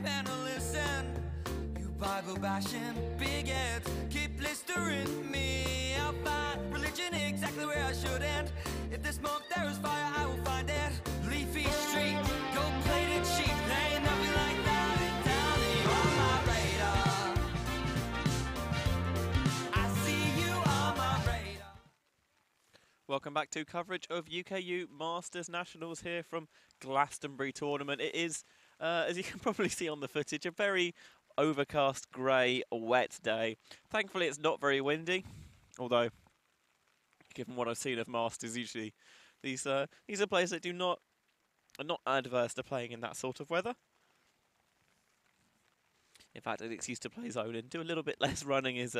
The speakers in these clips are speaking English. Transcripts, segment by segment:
man to listen. You Bible bashing bigots keep blistering me. I'll find religion exactly where I shouldn't. If there's smoke, there is fire, I will find it. Leafy street, gold-plated sheep, they ain't nothing like that. Down here on my radar, I see you on my radar. Welcome back to coverage of UKU Masters Nationals here from Glastonbury Tournament. It is, as you can probably see on the footage, a very overcast, grey, wet day. Thankfully, it's not very windy, although, given what I've seen of Masters, usually these are players that are not adverse to playing in that sort of weather. In fact, an excuse to play zone and do a little bit less running is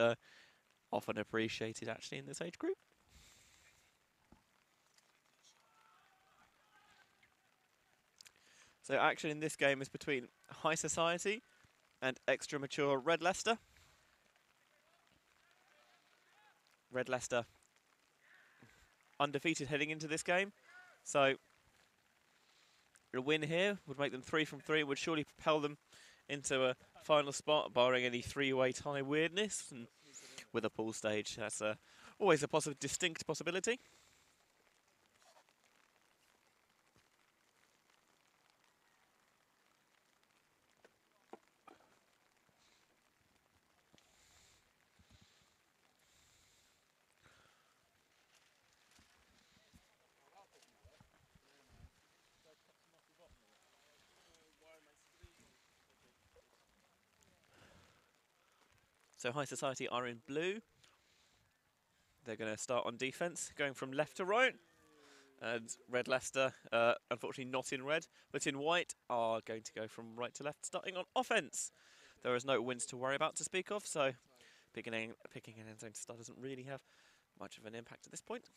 often appreciated, actually, in this age group. So action in this game is between High Society and extra mature Red Leicester. Red Leicester undefeated heading into this game, so a win here would make them 3 from 3 and would surely propel them into a final spot, barring any three-way tie weirdness. And with a pool stage, that's always a distinct possibility. So High Society are in blue. They're going to start on defence, going from left to right. And Red Leicester, unfortunately not in red, but in white, are going to go from right to left, starting on offence. There is no wins to worry about to speak of, so picking an end zone to start doesn't really have much of an impact at this point.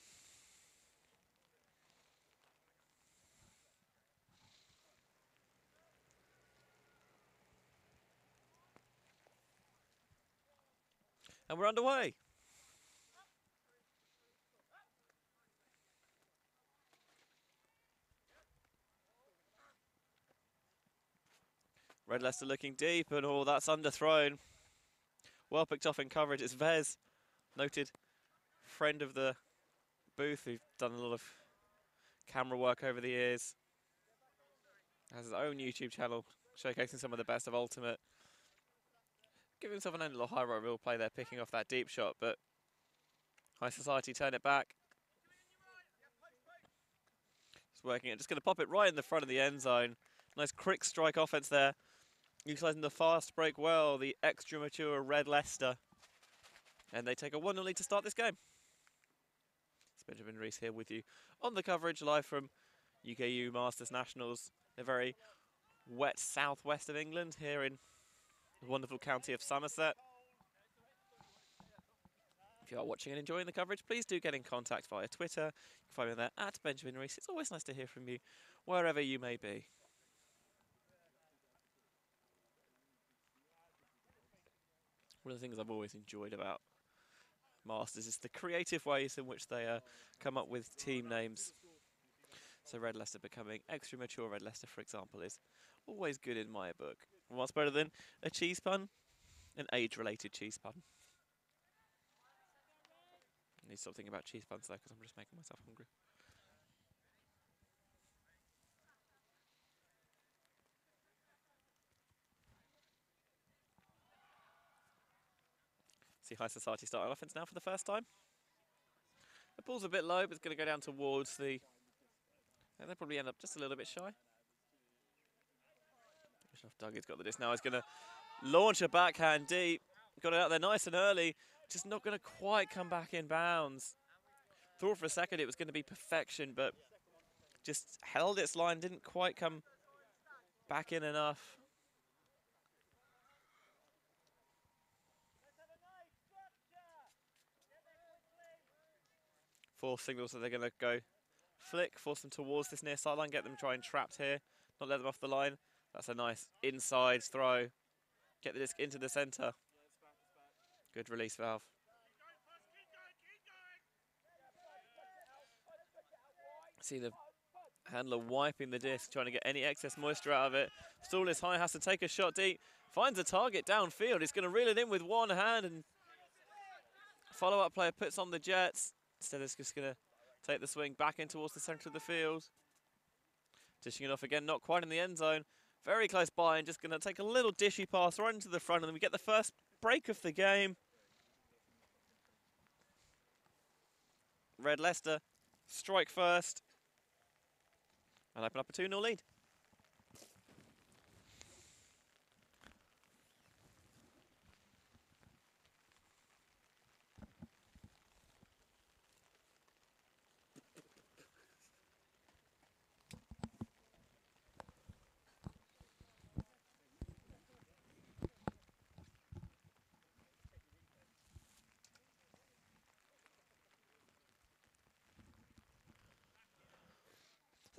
And we're underway. Red Leicester looking deep, and oh, that's underthrown. Well picked off in coverage. It's Vez, noted friend of the booth, who's done a lot of camera work over the years. Has his own YouTube channel, showcasing some of the best of Ultimate. Give himself an own little high roll real play there, picking off that deep shot, but High Society turn it back. It's working it, just going to pop it right in the front of the end zone. Nice quick strike offense there. Utilising the fast break well, the extra mature Red Leicester. And they take a 1-0 lead to start this game. It's Benjamin Rees here with you on the coverage live from UKU Masters Nationals, the very wet southwest of England, here in the wonderful county of Somerset. If you are watching and enjoying the coverage, please do get in contact via Twitter. You can find me there at Benjamin Rees. It's always nice to hear from you, wherever you may be. One of the things I've always enjoyed about Masters is the creative ways in which they come up with team names. So Red Leicester becoming extra mature Red Leicester, for example, is always good in my book. What's better than a cheese pun? An age-related cheese pun. I need to stop thinking about cheese puns though, because I'm just making myself hungry. See High Society starting offense now for the first time. The ball's a bit low, but it's going to go down towards the... And they'll probably end up just a little bit shy. Dougie's got the disc now. He's going to launch a backhand deep. Got it out there nice and early. Just not going to quite come back in bounds. Thought for a second it was going to be perfection, but just held its line. Didn't quite come back in enough. Four signals that they're going to go flick, force them towards this near sideline, get them trying trapped here, not let them off the line. That's a nice inside throw. Get the disc into the centre. Good release valve. See the Handler wiping the disc, trying to get any excess moisture out of it. Stall is high, has to take a shot deep. Finds a target downfield. He's going to reel it in with one hand, and follow-up player puts on the jets. Instead, it's just going to take the swing back in towards the centre of the field. Dishing it off again, not quite in the end zone. Very close by, and just going to take a little dishy pass right into the front, and then we get the first break of the game. Red Leicester strike first and open up a 2-0 lead.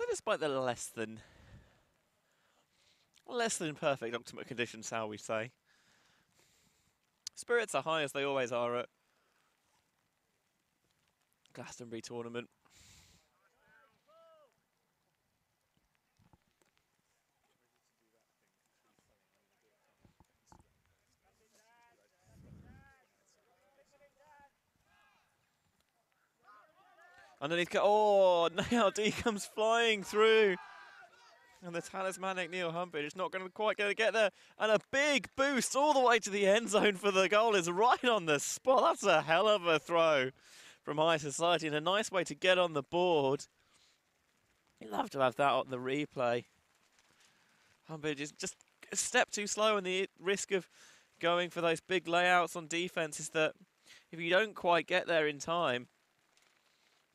So despite the less than perfect ultimate conditions, shall we say, spirits are high as they always are at Glastonbury tournament. Underneath, oh, now D comes flying through. And the talismanic Neil Humpage is not going to quite get there. And a big boost all the way to the end zone for the goal is right on the spot. That's a hell of a throw from High Society and a nice way to get on the board. You'd love to have that on the replay. Humpage is just a step too slow, and the risk of going for those big layouts on defence is that if you don't quite get there in time,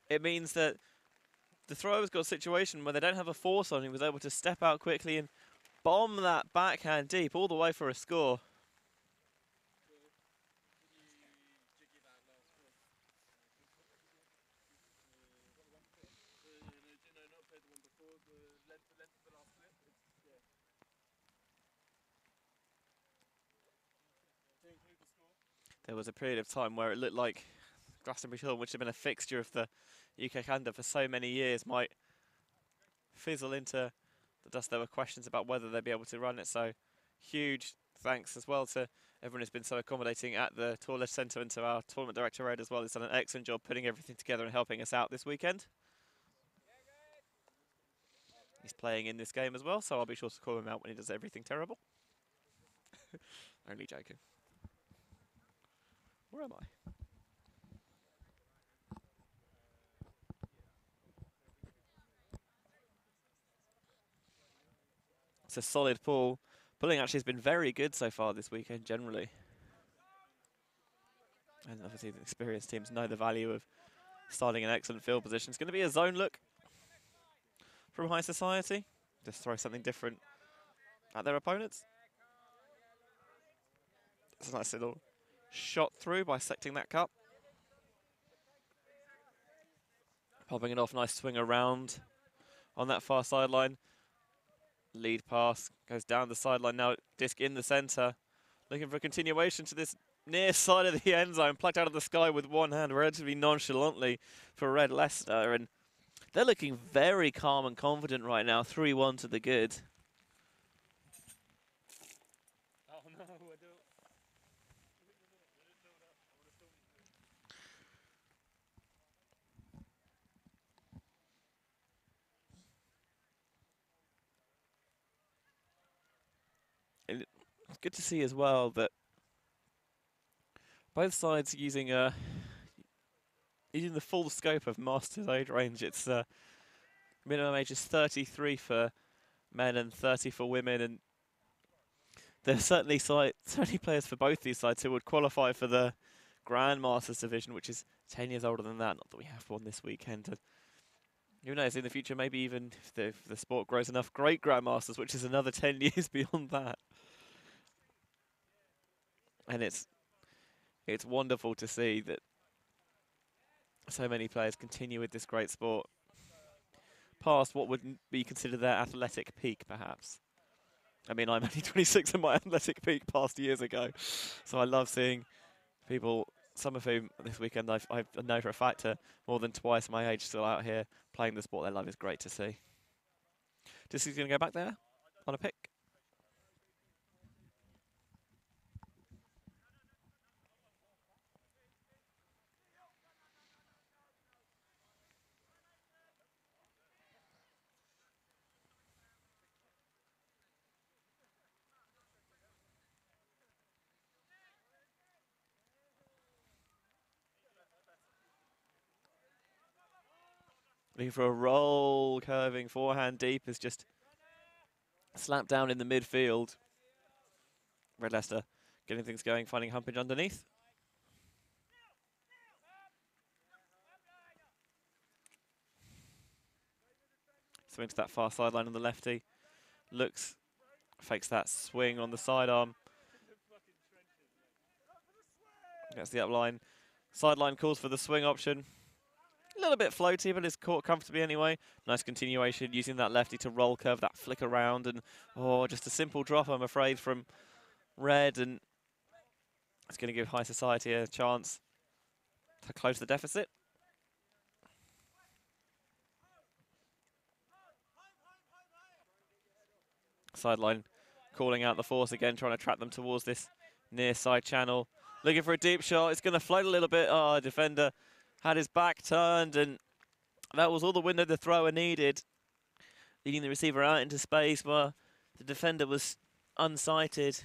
it means that the thrower's got a situation where they don't have a force on. He was able to step out quickly and bomb that backhand deep all the way for a score. There was a period of time where it looked like Glastonbury Hill, which had been a fixture of the UK calendar for so many years, might fizzle into the dust. There were questions about whether they'd be able to run it, so huge thanks as well to everyone who's been so accommodating at the Tourist Centre, and to our tournament director Ed as well, who's done an excellent job putting everything together and helping us out this weekend. He's playing in this game as well, so I'll be sure to call him out when he does everything terrible. Only joking. Where am I? It's a solid pull. Pulling actually has been very good so far this weekend generally. And obviously the experienced teams know the value of starting an excellent field position. It's going to be a zone look from High Society. Just throw something different at their opponents. It's a nice little shot through, bisecting that cup. Popping it off, nice swing around on that far sideline. Lead pass goes down the sideline now, disc in the centre. Looking for a continuation to this near side of the end zone, plucked out of the sky with one hand relatively nonchalantly for Red Leicester. And they're looking very calm and confident right now, 3-1 to the good. Oh no, I don't. And it's good to see as well that both sides using the full scope of Masters age range. It's minimum age is 33 for men and 30 for women, and there's certainly players for both these sides who would qualify for the Grandmasters division, which is 10 years older than that. Not that we have one this weekend. And who knows, in the future, maybe even if the sport grows enough, great Grandmasters, which is another 10 years beyond that. And it's wonderful to see that so many players continue with this great sport past what would be considered their athletic peak, perhaps. I mean, I'm only 26 and my athletic peak passed years ago. So I love seeing people, some of whom this weekend I know for a fact are more than twice my age, still out here playing the sport they love. Is great to see. This is going to go back there on a pick. Looking for a roll, curving forehand deep is just slapped down in the midfield. Red Leicester getting things going, finding Humpage underneath. Swing to that far sideline on the lefty. Looks, fakes that swing on the sidearm. Gets the upline. Sideline calls for the swing option. A little bit floaty, but it's caught comfortably anyway. Nice continuation, using that lefty to roll curve, that flick around, and just a simple drop, I'm afraid, from Red, and it's going to give High Society a chance to close the deficit. Sideline calling out the force again, trying to trap them towards this near side channel. Looking for a deep shot. It's going to float a little bit. Oh, defender had his back turned, and that was all the window the thrower needed. Leading the receiver out into space where the defender was unsighted.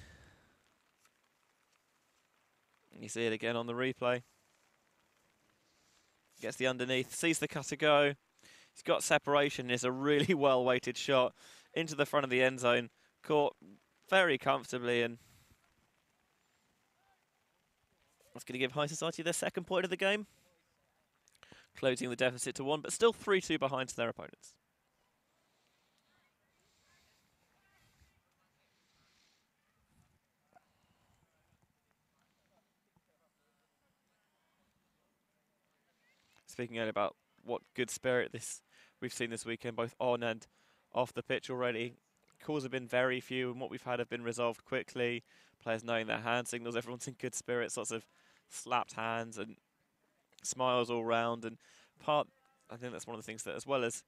You see it again on the replay. Gets the underneath, sees the cutter go. He's got separation. It's a really well-weighted shot into the front of the end zone. Caught very comfortably, and that's going to give High Society their second point of the game. Closing the deficit to 1, but still 3-2 behind their opponents. Speaking earlier about what good spirit we've seen this weekend, both on and off the pitch already. Calls have been very few, and what we've had have been resolved quickly. Players knowing their hand signals, everyone's in good spirits, lots of slapped hands and smiles all round. And I think that's one of the things that, as well as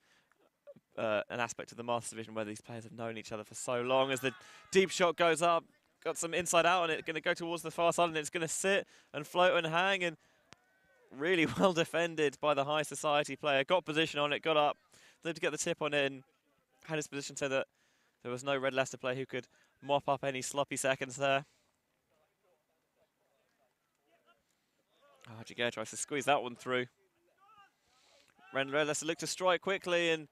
an aspect of the Masters division where these players have known each other for so long, as the deep shot goes up, got some inside out on it, going to go towards the far side, and it's going to sit and float and hang, and really well defended by the High Society player. Got position on it, got up, to get the tip on it, and had his position so that there was no Red Leicester player who could mop up any sloppy seconds there. Jaguar tries to squeeze that one through. Red Leicester look to strike quickly, and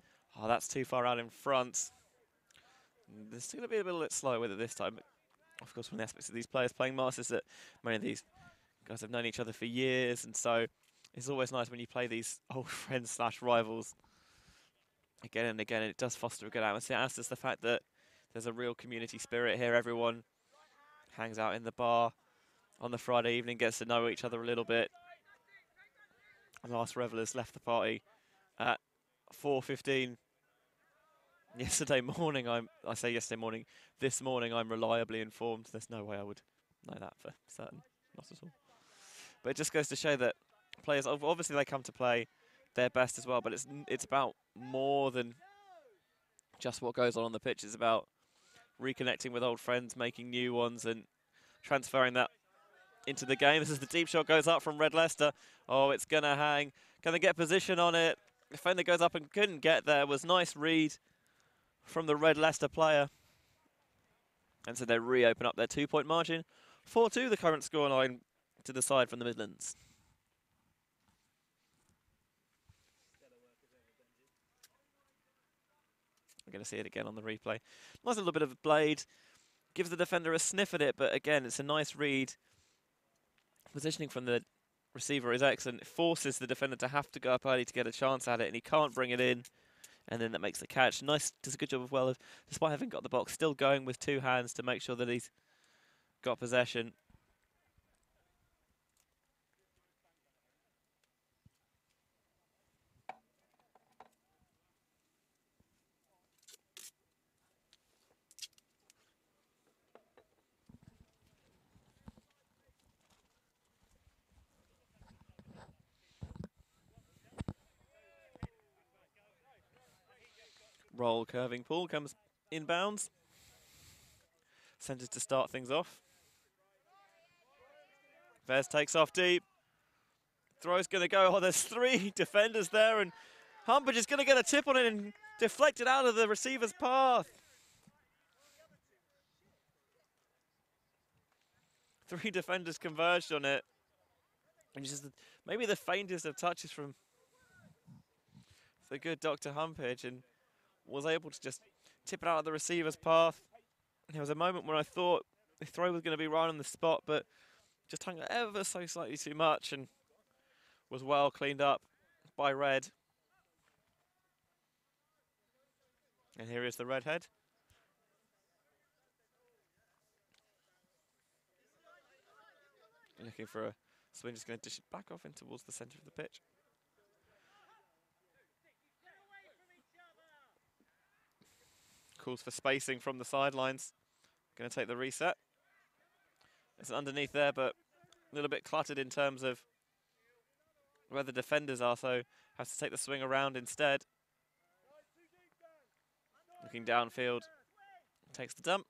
that's too far out in front. They're still going to be a little bit slow with it this time. But of course, one of the aspects of these players playing Masters that many of these guys have known each other for years, and so it's always nice when you play these old friends / rivals again and again, and it does foster a good atmosphere, as does the fact that there's a real community spirit here. Everyone hangs out in the bar on the Friday evening, gets to know each other a little bit. The last revellers left the party at 4:15 yesterday morning. I say yesterday morning, this morning I'm reliably informed. There's no way I would know that for certain, not at all. But it just goes to show that players, obviously they come to play their best as well, but it's about more than just what goes on the pitch. It's about reconnecting with old friends, making new ones, and transferring that into the game. This is the deep shot, goes up from Red Leicester. Oh, it's going to hang. Can they get position on it? Defender goes up and couldn't get there. It was nice read from the Red Leicester player. And so they reopen up their 2-point margin. 4-2 the current scoreline to the side from the Midlands. We're going to see it again on the replay. Nice little bit of a blade. Gives the defender a sniff at it, but again, it's a nice read. Positioning from the receiver is excellent. It forces the defender to have to go up early to get a chance at it, and he can't bring it in. And then that makes the catch. Nice, does a good job of despite having got the box, still going with 2 hands to make sure that he's got possession. Roll curving pull comes inbounds. Centres to start things off. Vez takes off deep. Throw's going to go. Oh, there's 3 defenders there, and Humpage is going to get a tip on it and deflect it out of the receiver's path. 3 defenders converged on it. And just maybe the faintest of touches from the good Dr. Humpage, and was able to just tip it out of the receiver's path. There was a moment when I thought the throw was going to be right on the spot, but just hung ever so slightly too much and was well cleaned up by Red. And here is the redhead. Looking for a swing, just going to dish it back off in towards the centre of the pitch. Calls for spacing from the sidelines. Going to take the reset. It's underneath there, but a little bit cluttered in terms of where the defenders are, so has to take the swing around instead. Looking downfield, takes the dump.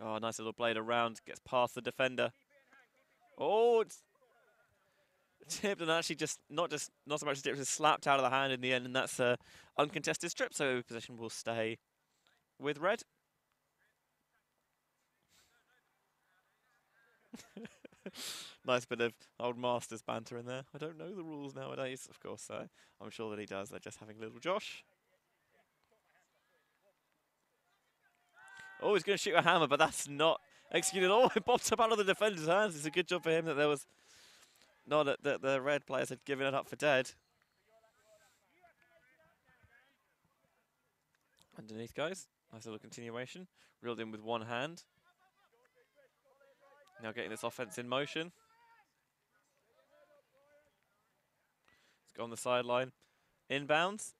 Oh, nice little blade around, gets past the defender. Oh, it's tipped and actually not so much tipped, just slapped out of the hand in the end, and that's a uncontested strip, so possession will stay with Red. Nice bit of old Masters banter in there. I don't know the rules nowadays, of course, so I'm sure that he does. They're just having a little Josh. Oh, he's going to shoot a hammer, but that's not executed. Oh, it popped up out of the defender's hands. It's a good job for him that there was not that the Red players had given it up for dead. Underneath, guys. Nice little continuation. Reeled in with one hand. Now getting this offense in motion. Let's go on the sideline. Inbounds.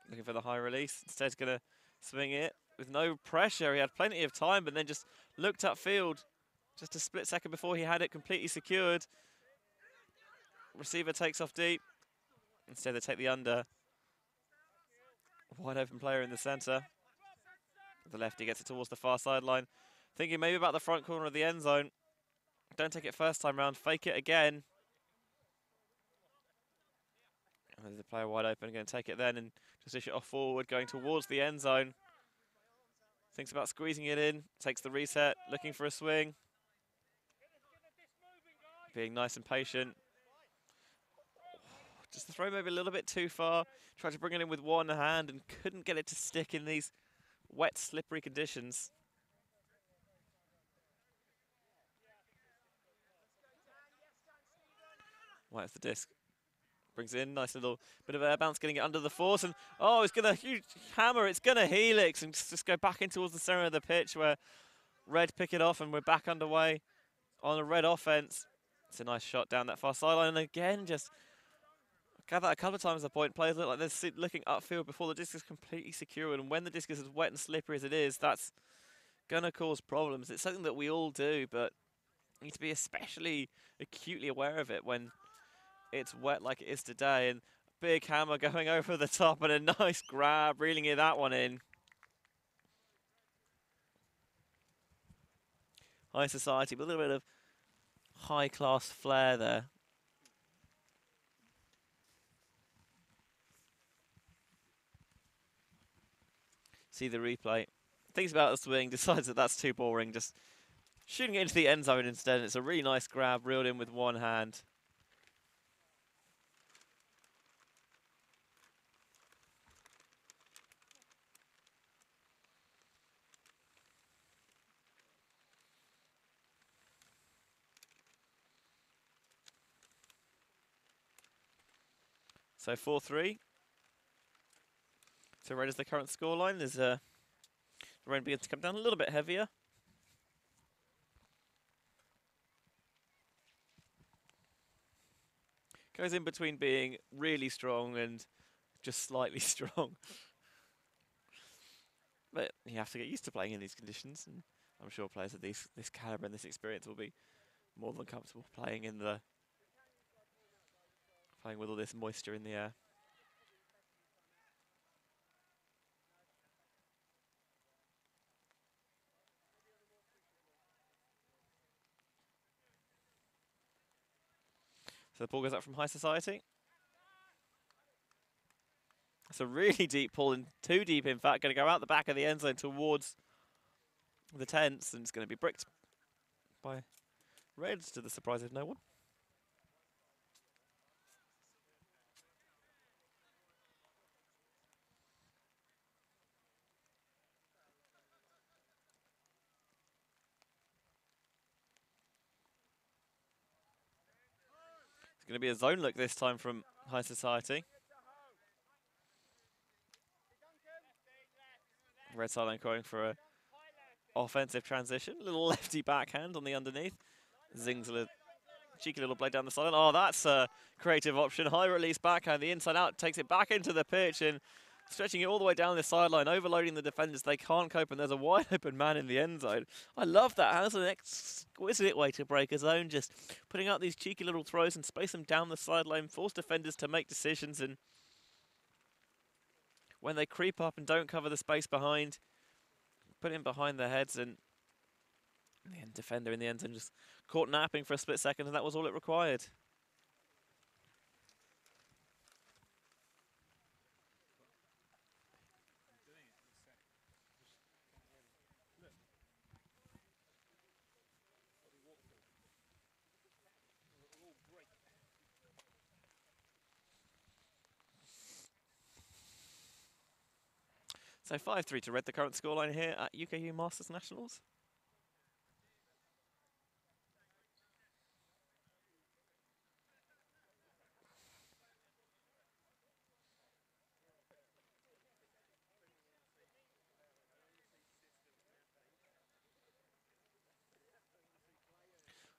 Looking for the high release. Instead, he's going to swing it with no pressure. He had plenty of time, but then just looked upfield just a split second before he had it completely secured. Receiver takes off deep. Instead, they take the under. Wide open player in the centre. The lefty gets it towards the far sideline. Thinking maybe about the front corner of the end zone. Don't take it first time round. Fake it again. And there's the player wide open. Going to take it then and just dish it off forward, going towards the end zone. Thinks about squeezing it in. Takes the reset. Looking for a swing. Being nice and patient. Just the throw maybe a little bit too far. Tried to bring it in with one hand and couldn't get it to stick in these wet, slippery conditions. Right, the disc. Brings it in, nice little bit of air bounce, getting it under the force, and oh, it's going to huge hammer, it's going to helix and just go back in towards the center of the pitch where Red pick it off and we're back underway on a Red offense. It's a nice shot down that far sideline, and again, just got that a couple of times the point. Players look like they're looking upfield before the disc is completely secured, and when the disc is as wet and slippery as it is, that's going to cause problems. It's something that we all do, but you need to be especially acutely aware of it when it's wet like it is today. And big hammer going over the top and a nice grab, reeling that one in. High society, but a little bit of high-class flair there. See the replay. Thinks about the swing, decides that that's too boring, just shooting it into the end zone instead. It's a really nice grab, reeled in with one hand. So 4-3. So Red is the current scoreline. There's the rain begins to come down a little bit heavier. Goes in between being really strong and just slightly strong. But you have to get used to playing in these conditions, and I'm sure players of this caliber and this experience will be more than comfortable playing in the playing with all this moisture in the air. So the ball goes up from High Society. It's a really deep pull, and too deep, in fact, going to go out the back of the end zone towards the tents, and it's going to be bricked by Reds, to the surprise of no one. It's going to be a zone look this time from High Society. Red sideline going for a offensive transition. Little lefty backhand on the underneath. Zings a cheeky little blade down the sideline. Oh, that's a creative option. High release backhand, the inside out, takes it back into the pitch and stretching it all the way down the sideline, overloading the defenders. They can't cope, and there's a wide open man in the end zone. I love that. That's an exquisite way to break a zone, just putting out these cheeky little throws and space them down the sideline, force defenders to make decisions, and when they creep up and don't cover the space behind, put it in behind their heads, and the defender in the end zone just caught napping for a split second, and that was all it required. So 5-3 to Red, the current scoreline here at UKU Masters Nationals.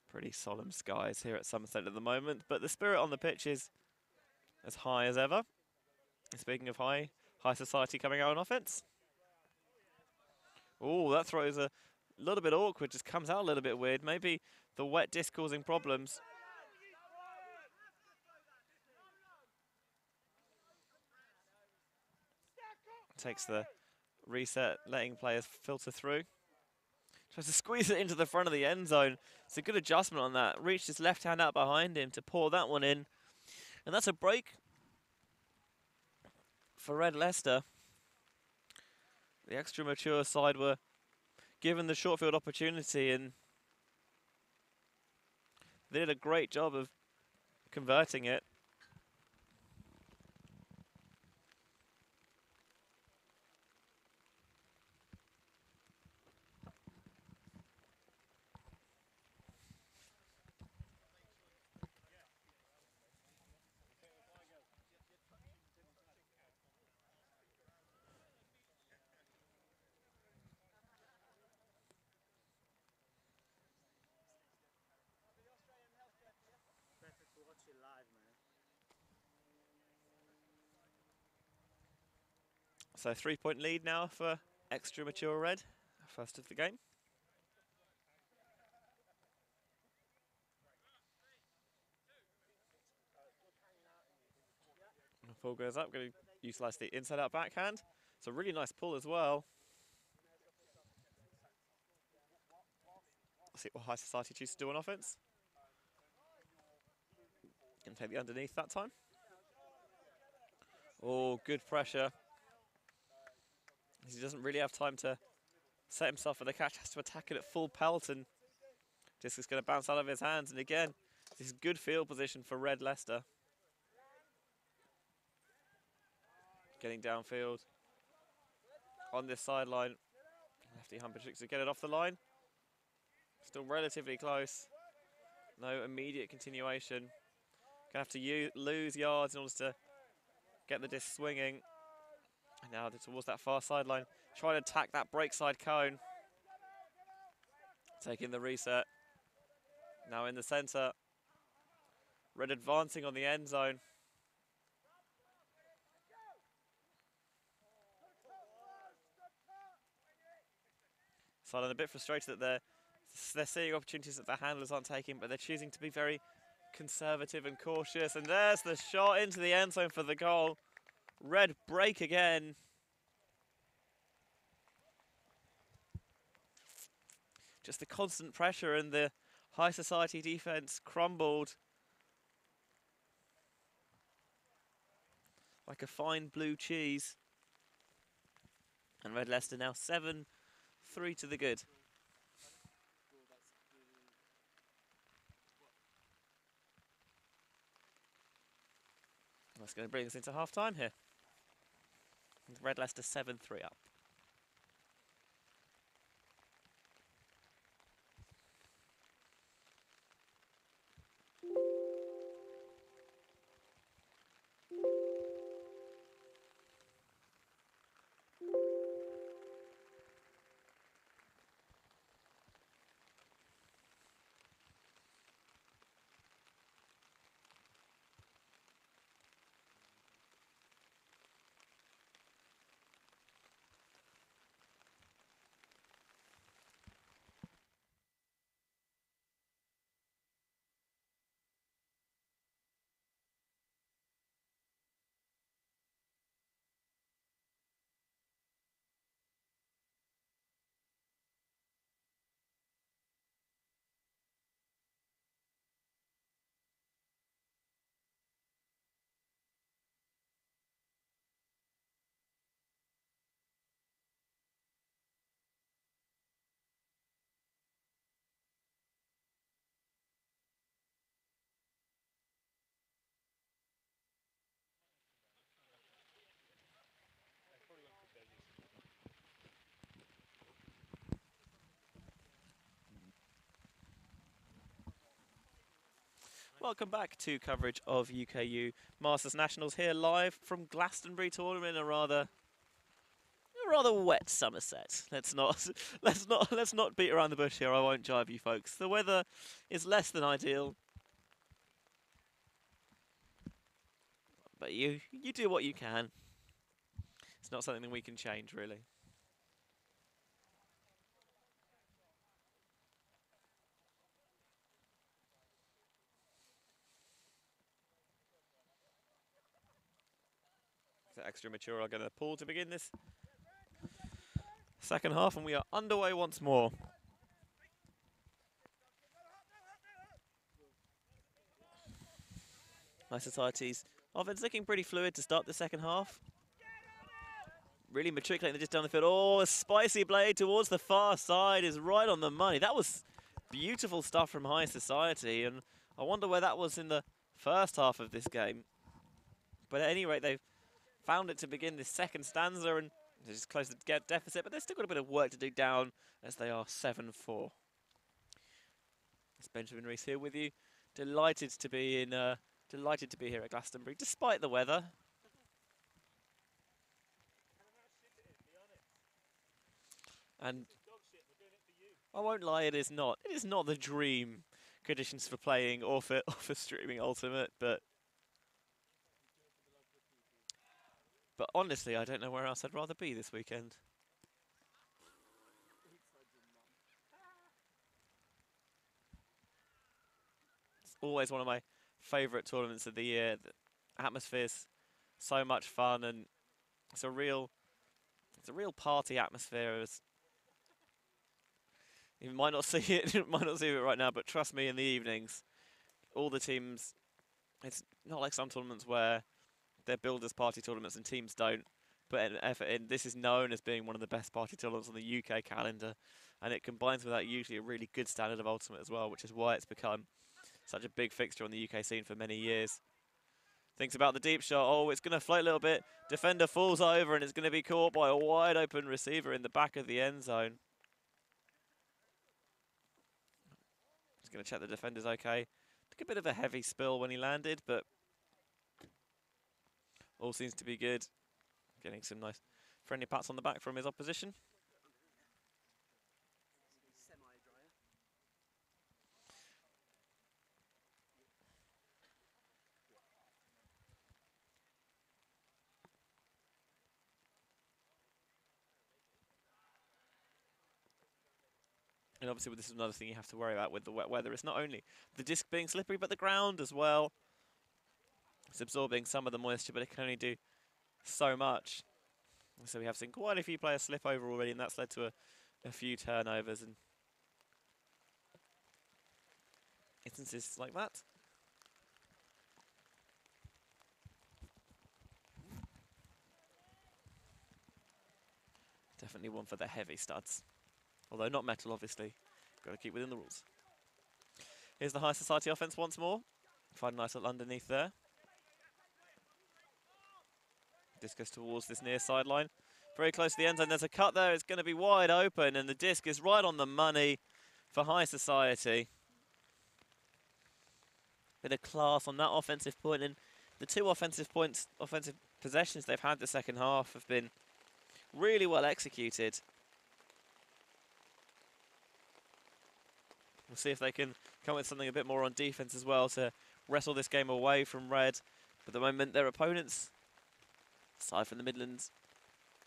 Pretty solemn skies here at Somerset at the moment, but the spirit on the pitch is as high as ever. And speaking of high Society coming out on offense. Oh, that throw is a little bit awkward, just comes out a little bit weird. Maybe the wet disc causing problems. Takes the reset, letting players filter through. Tries to squeeze it into the front of the end zone. It's a good adjustment on that. Reached his left hand out behind him to pour that one in. And that's a break for Red Leicester. The extra mature side were given the short field opportunity, and they did a great job of converting it. So 3-point lead now for extra mature Red, first of the game. The pull goes up, going to utilise the inside out backhand. It's a really nice pull as well. Let's see what High Society chooses to do on offense. Going to take the underneath that time. Oh, good pressure. He doesn't really have time to set himself for the catch, has to attack it at full pelt, and disc is going to bounce out of his hands. And again, this is good field position for Red Leicester. Getting downfield on this sideline. Lefty Humpertricks to get it off the line. Still relatively close. No immediate continuation. Gonna have to lose yards in order to get the disc swinging. And now towards that far sideline, trying to attack that break side cone. Taking the reset. Now in the centre. Red advancing on the end zone. Sideline a bit frustrated that they're seeing opportunities that their handlers aren't taking, but they're choosing to be very conservative and cautious. And there's the shot into the end zone for the goal. Red break again. Just the constant pressure and the high society defence crumbled like a fine blue cheese. And Red Leicester now 7-3 to the good. That's going to bring us into half time here. Red Leicester 7-3 up. Welcome back to coverage of UKU Masters Nationals here live from Glastonbury tournament, a rather wet Somerset. Let's not beat around the bush here. I won't jibe you folks. The weather is less than ideal, but you do what you can. It's not something that we can change, really. So extra mature are going to pull to begin this second half, and we are underway once more. My Society's offense looking pretty fluid to start the second half. Really matriculating just down the field. Oh, a spicy blade towards the far side is right on the money. That was beautiful stuff from High Society, and I wonder where that was in the first half of this game. But at any rate, they've found it to begin this second stanza, and they just close the deficit, but they've still got a bit of work to do down as they are 7-4. It's Benjamin Rees here with you. Delighted to be here at Glastonbury, despite the weather. And I won't lie, it is not. It is not the dream conditions for playing or for streaming Ultimate, but honestly, I don't know where else I'd rather be this weekend. It's always one of my favourite tournaments of the year. The atmosphere's so much fun, and it's a real party atmosphere. You might not see it, right now, but trust me, in the evenings, all the teams, it's not like some tournaments where they're billed as party tournaments and teams don't put an effort in. This is known as being one of the best party tournaments on the UK calendar, and it combines with that usually a really good standard of Ultimate as well, which is why it's become such a big fixture on the UK scene for many years. Thinks about the deep shot. Oh, it's going to float a little bit. Defender falls over, and it's going to be caught by a wide open receiver in the back of the end zone. Just going to check the defender's okay. Took a bit of a heavy spill when he landed, but all seems to be good. Getting some nice friendly pats on the back from his opposition. And obviously this is another thing you have to worry about with the wet weather. It's not only the disc being slippery, but the ground as well. It's absorbing some of the moisture, but it can only do so much. So we have seen quite a few players slip over already, and that's led to a few turnovers and instances like that. Definitely one for the heavy studs. Although not metal, obviously. Got to keep within the rules. Here's the High Society offense once more. Find a nice little underneath there. Disc goes towards this near sideline. Very close to the end zone. There's a cut there. It's going to be wide open, and the disc is right on the money for High Society. Bit of class on that offensive point, and the two offensive possessions they've had the second half have been really well executed. We'll see if they can come with something a bit more on defense as well to wrestle this game away from Red. But at the moment, their opponents, aside from the Midlands,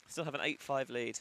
still have an 8-5 lead.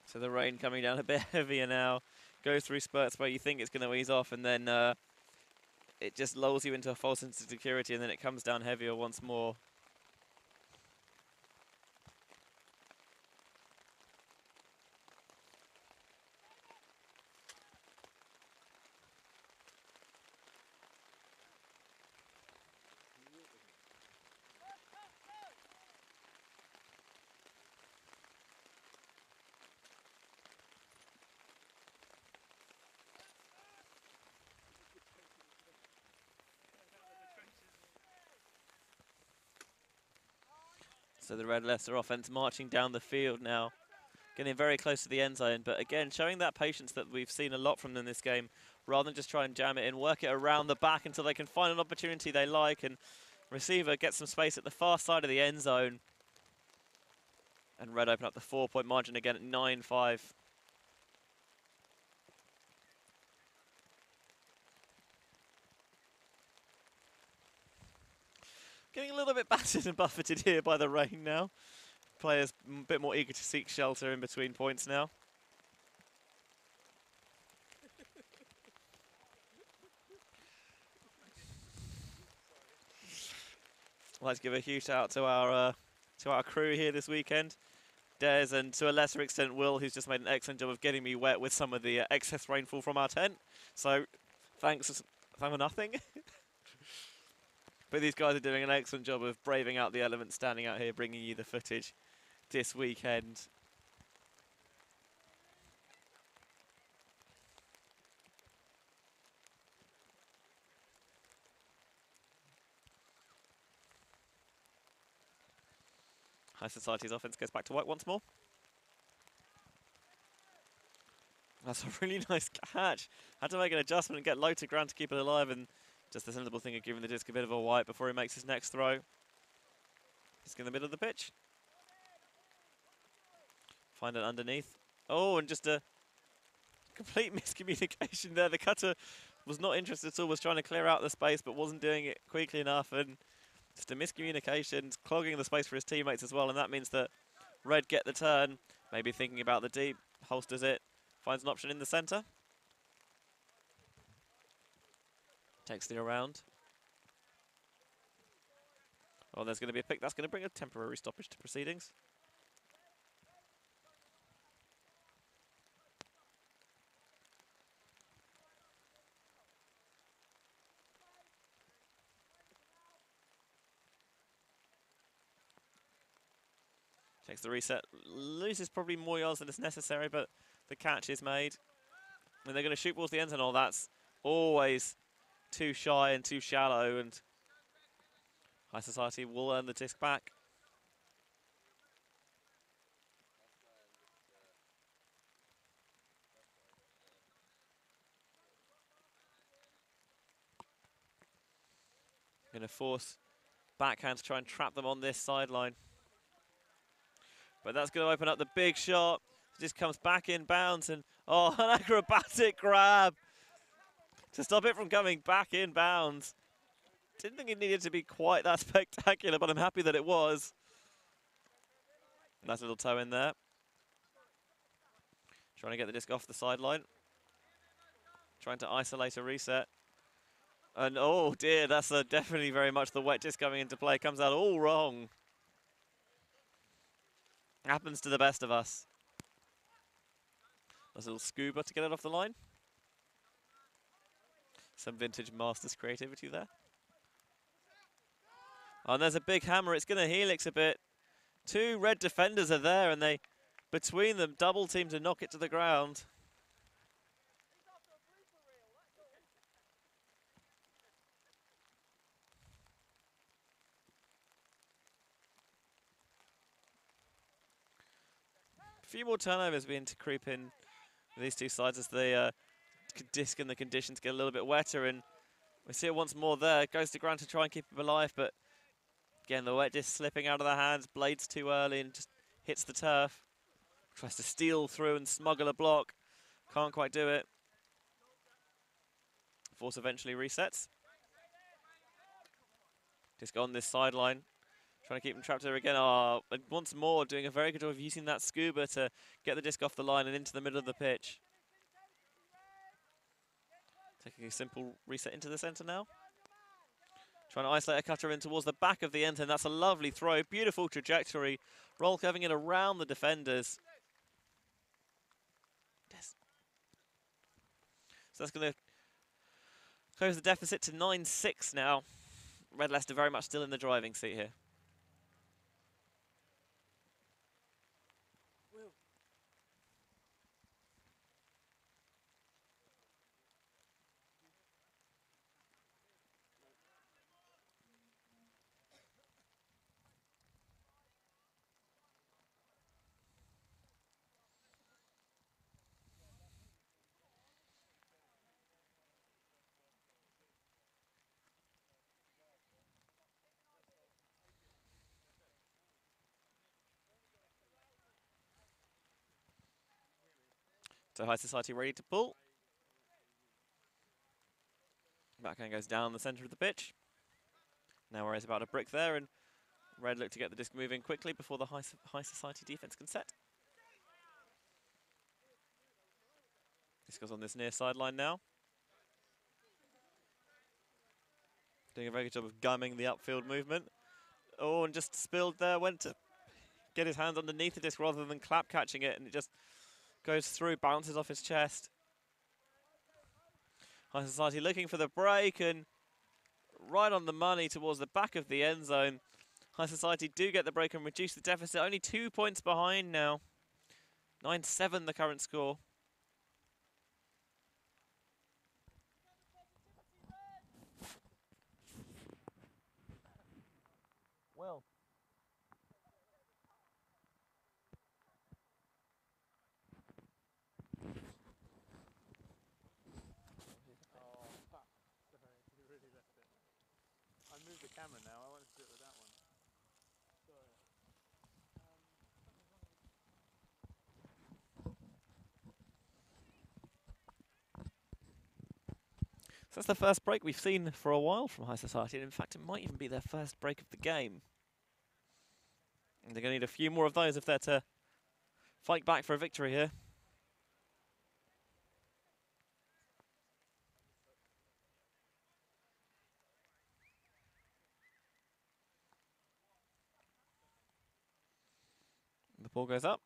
So the rain coming down a bit heavier now. Goes through spurts where you think it's going to ease off, and then it just lulls you into a false sense of security, and then it comes down heavier once more. So the Red Leicester offense marching down the field now, getting very close to the end zone, but again, showing that patience that we've seen a lot from them this game, rather than just try and jam it in, work it around the back until they can find an opportunity they like, and receiver gets some space at the far side of the end zone. And Red open up the 4-point margin again at 9-5. Getting a little bit battered and buffeted here by the rain now. Players a bit more eager to seek shelter in between points now. I'd like to give a huge shout out to our crew here this weekend. Des, and to a lesser extent Will, who's just made an excellent job of getting me wet with some of the excess rainfall from our tent. So thanks for nothing. But these guys are doing an excellent job of braving out the elements, standing out here, bringing you the footage this weekend. High Society's offense goes back to work once more. That's a really nice catch. Had to make an adjustment and get low to ground to keep it alive, and just the sensible thing of giving the disc a bit of a wipe before he makes his next throw. He's in the middle of the pitch. Find it underneath. Oh, and just a complete miscommunication there. The cutter was not interested at all, was trying to clear out the space, but wasn't doing it quickly enough, and just a miscommunication, clogging the space for his teammates as well, and that means that Red get the turn, maybe thinking about the deep, holsters it, finds an option in the centre. Takes the around. Oh, there's going to be a pick. That's going to bring a temporary stoppage to proceedings. Takes the reset. Loses probably more yards than is necessary, but the catch is made. And they're going to shoot towards the end and all. That's always too shy and too shallow, and High Society will earn the disc back. Going to force backhand to try and trap them on this sideline. But that's going to open up the big shot. It just comes back in bounds, and oh, an acrobatic grab to stop it from coming back in bounds. Didn't think it needed to be quite that spectacular, but I'm happy that it was. Nice little toe in there. Trying to get the disc off the sideline. Trying to isolate a reset. And oh dear, that's definitely very much the wet disc coming into play. Comes out all wrong. Happens to the best of us. Nice little scuba to get it off the line. Some vintage Masters creativity there. Oh, and there's a big hammer. It's going to helix a bit. Two red defenders are there, and they, between them, double team to knock it to the ground. A few more turnovers beginning to creep in with these two sides as the disc and the conditions get a little bit wetter, and we see it once more there. It goes to ground to try and keep it alive, but again, the wet disc slipping out of the hands, blades too early and just hits the turf. Tries to steal through and smuggle a block. Can't quite do it. Force eventually resets. Disc on this sideline. Trying to keep him trapped there again. Oh, and once more, doing a very good job of using that scuba to get the disc off the line and into the middle of the pitch. Taking a simple reset into the centre now. Trying to isolate a cutter in towards the back of the end, and that's a lovely throw. Beautiful trajectory. Roll curving it around the defenders. Yes. So that's going to close the deficit to 9-6 now. Red Leicester very much still in the driving seat here. So High Society ready to pull. Backhand goes down the centre of the pitch. Now worries about a brick there, and Red look to get the disc moving quickly before the High Society defence can set. Disc goes on this near sideline now. Doing a very good job of gumming the upfield movement. Oh, and just spilled there, went to get his hands underneath the disc rather than clap catching it, and it just goes through, bounces off his chest. High Society looking for the break, and right on the money towards the back of the end zone. High Society do get the break and reduce the deficit, only 2 points behind now. 9-7 the current score. Well. I moved the camera now, I wanted to do it with that one. Sorry. So that's the first break we've seen for a while from High Society, and in fact it might even be their first break of the game. And they're going to need a few more of those if they're to fight back for a victory here. The ball goes up.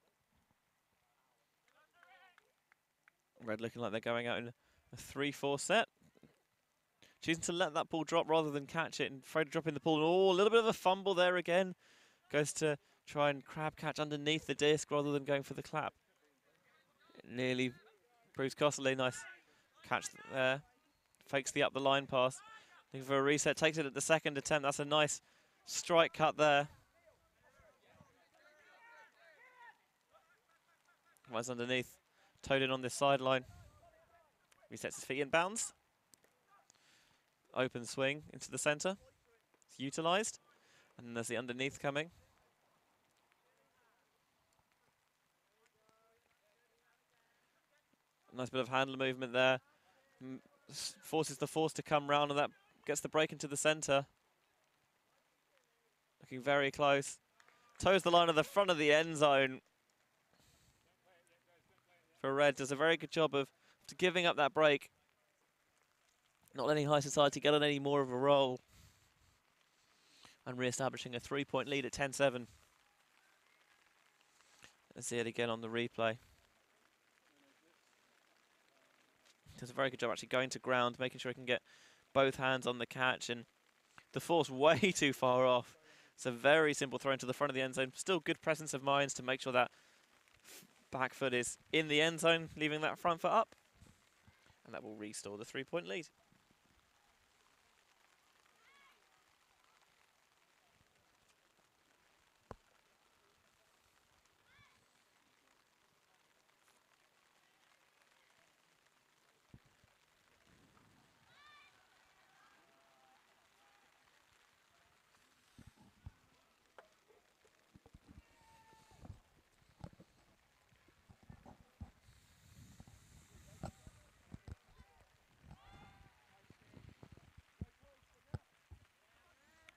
Red looking like they're going out in a 3-4 set. Choosing to let that ball drop rather than catch it, and afraid of dropping the ball. Oh, a little bit of a fumble there again. Goes to try and crab catch underneath the disc rather than going for the clap. It nearly Proves costly. Nice catch there. Fakes the up the line pass. Looking for a reset. Takes it at the second attempt. That's a nice strike cut there. Rides underneath. Towed in on this sideline. Resets his feet inbounds. Open swing into the centre. It's utilised. And then there's the underneath coming. Nice bit of handler movement there. Forces the force to come round, and that gets the break into the centre. Looking very close. Toes the line of the front of the end zone. For Red, does a very good job of giving up that break. Not letting High Society get on any more of a roll. And re-establishing a 3-point lead at 10-7. Let's see it again on the replay. Does a very good job actually going to ground, making sure he can get both hands on the catch, and the force way too far off. It's a very simple throw into the front of the end zone. Still good presence of mind to make sure that back foot is in the end zone, leaving that front foot up. And that will restore the 3-point lead.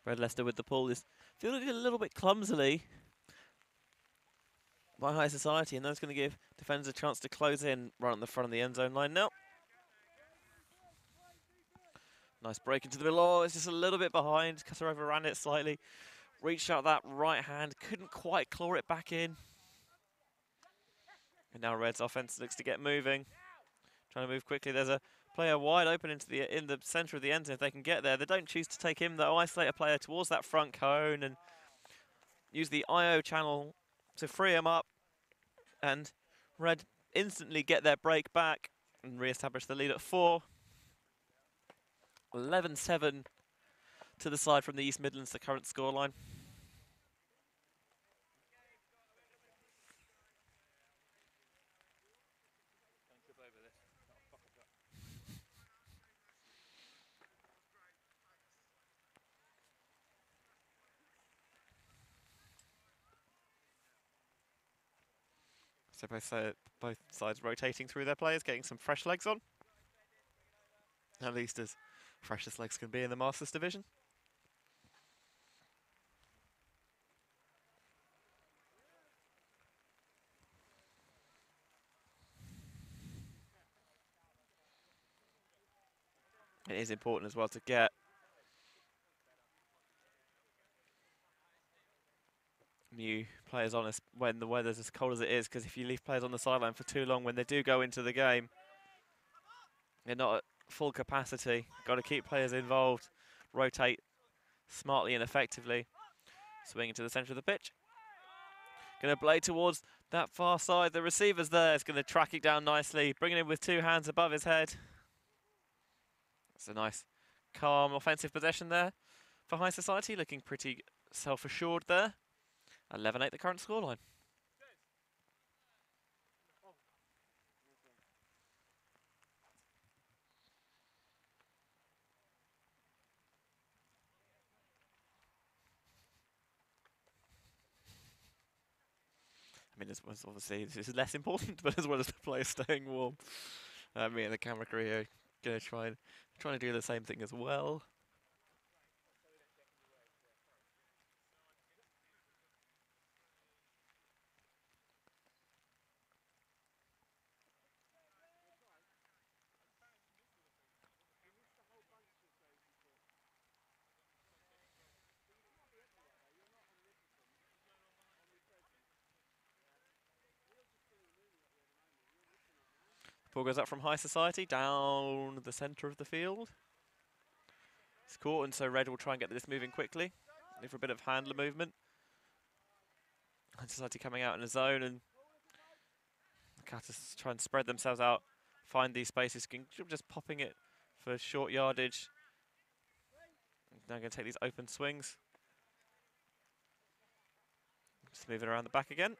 Red Leicester with the pull is fielded a little bit clumsily by High Society, and that's going to give defenders a chance to close in right on the front of the end zone line now. Nice break into the middle. Oh, it's just a little bit behind. Cutter overran it slightly. Reached out that right hand. Couldn't quite claw it back in. And now Red's offense looks to get moving. Trying to move quickly. There's a player wide open in the centre of the end zone. If they can get there, they don't choose to take him. They'll isolate a player towards that front cone and use the IO channel to free him up. And Red instantly get their break back and re-establish the lead at 4. 11-7 to the side from the East Midlands, the current scoreline. So both sides rotating through their players, getting some fresh legs on. At least as fresh as legs can be in the Masters division. It is important as well to get new players on us when the weather's as cold as it is, because if you leave players on the sideline for too long, when they do go into the game, they're not at full capacity. Got to keep players involved, rotate smartly and effectively. Swing into the centre of the pitch. Going to blade towards that far side. The receiver's there. It's going to track it down nicely, bringing it with 2 hands above his head. That's a nice, calm, offensive possession there for High Society, looking pretty self-assured there. 11-8 the current scoreline. I mean, this was obviously, this is less important, but as well as the players staying warm, me and the camera crew are going to try to do the same thing as well. Ball goes up from High Society, down the centre of the field. It's caught, and so Red will try and get this moving quickly. Look for a bit of handler movement. High Society coming out in a zone, and the Catters try and spread themselves out find these spaces. Just popping it for short yardage. Now going to take these open swings. Just moving around the back again.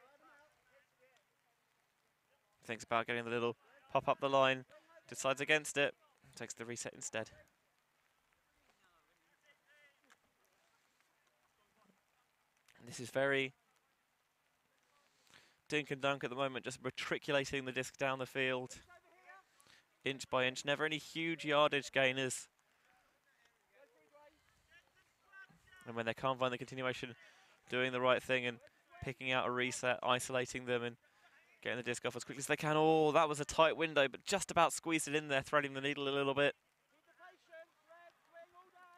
Thinks about getting the little pop up the line. Decides against it. Takes the reset instead. And this is very dink and dunk at the moment, just matriculating the disc down the field. Inch by inch, never any huge yardage gainers. And when they can't find the continuation, doing the right thing and picking out a reset, isolating them and getting the disc off as quickly as they can. Oh, that was a tight window, but just about squeezed it in there, threading the needle a little bit.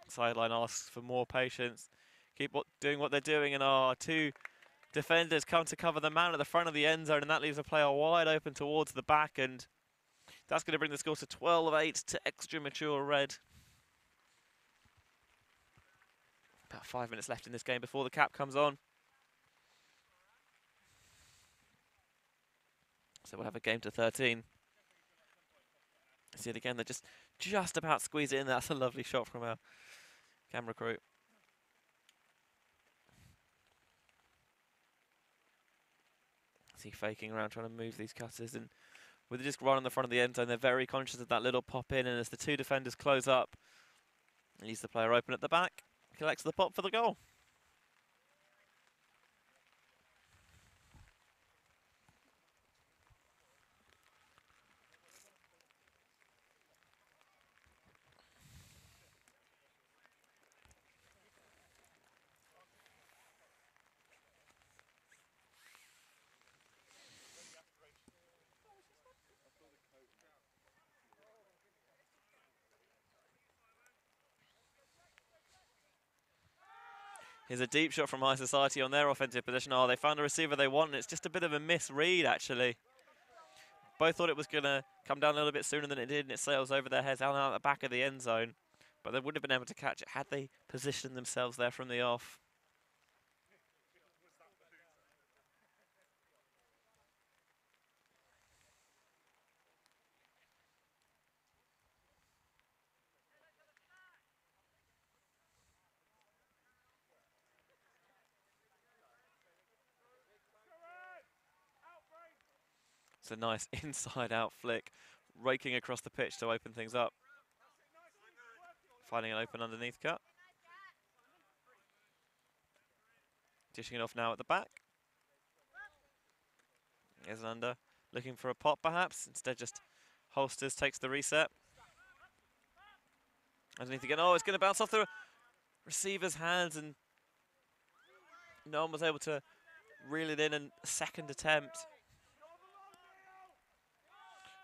Sideline asks for more patience. Keep doing what they're doing, and two defenders come to cover the man at the front of the end zone, and that leaves a player wide open towards the back, and that's going to bring the score to 12-8 to extra mature red. About 5 minutes left in this game before the cap comes on. So we'll have a game to 13. See it again, they're just about squeeze it in. That's a lovely shot from our camera crew. See faking around trying to move these cutters, and with the disc right on the front of the end zone, they're very conscious of that little pop in, and as the two defenders close up, leaves the player open at the back, collects the pop for the goal. Here's a deep shot from High Society on their offensive position. Oh, they found a receiver they want, and it's just a bit of a misread, actually. Both thought it was going to come down a little bit sooner than it did, and it sails over their heads out the back of the end zone. But they wouldn't have been able to catch it had they positioned themselves there from the off. It's a nice inside-out flick, raking across the pitch to open things up. Finding an open underneath cut. Dishing it off now at the back. Here's an under. Looking for a pop, perhaps. Instead, just holsters, takes the reset. Underneath again. Oh, it's going to bounce off the receiver's hands, and no one was able to reel it in a second attempt.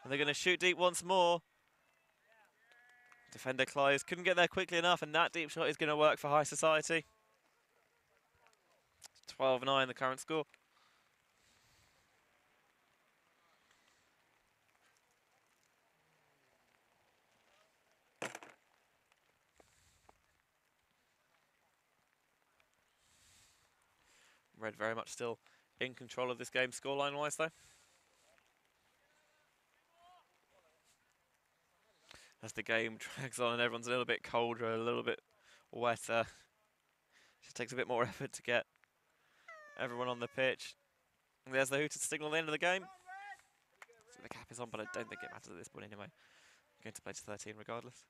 And they're going to shoot deep once more. Defender Clives couldn't get there quickly enough, and that deep shot is going to work for High Society. 12-9 the current score. Red very much still in control of this game scoreline-wise, though. As the game drags on and everyone's a little bit colder, a little bit wetter. Just takes a bit more effort to get everyone on the pitch. And there's the hooter to signal the end of the game. So the cap is on, but I don't think it matters at this point anyway. I'm going to play to 13 regardless.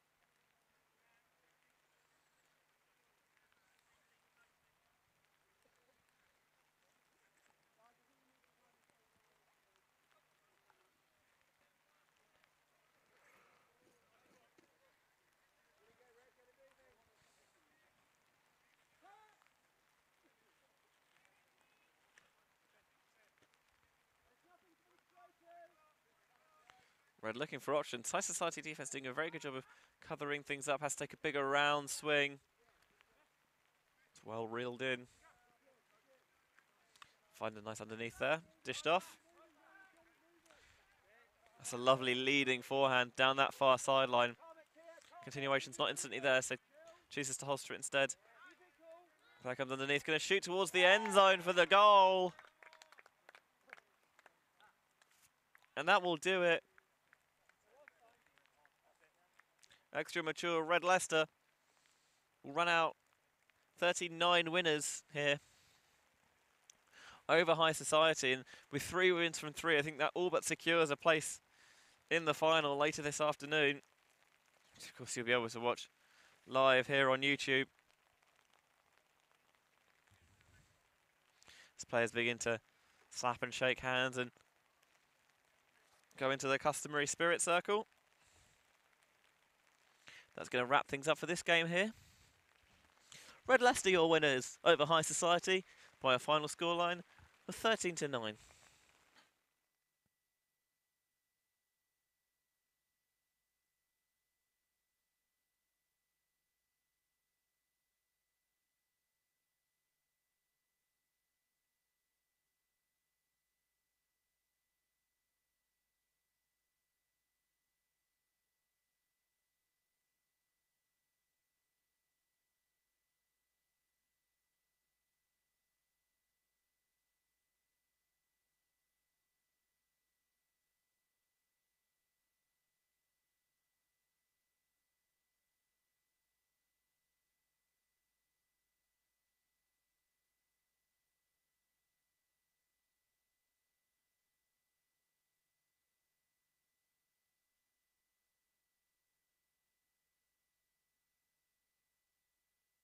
Red looking for options. High Society defense doing a very good job of covering things up. Has to take a bigger round swing. It's well reeled in. Find a nice underneath there. Dished off. That's a lovely leading forehand down that far sideline. Continuation's not instantly there, so chooses to holster it instead. There comes underneath. Going to shoot towards the end zone for the goal. And that will do it. Extra mature Red Leicester will run out 39 winners here over High Society, and with 3 wins from 3, I think that all but secures a place in the final later this afternoon. Of course, you'll be able to watch live here on YouTube. As players begin to slap and shake hands and go into the customary spirit circle. That's going to wrap things up for this game here. Red Leicester, your winners over High Society by a final scoreline of 13-9.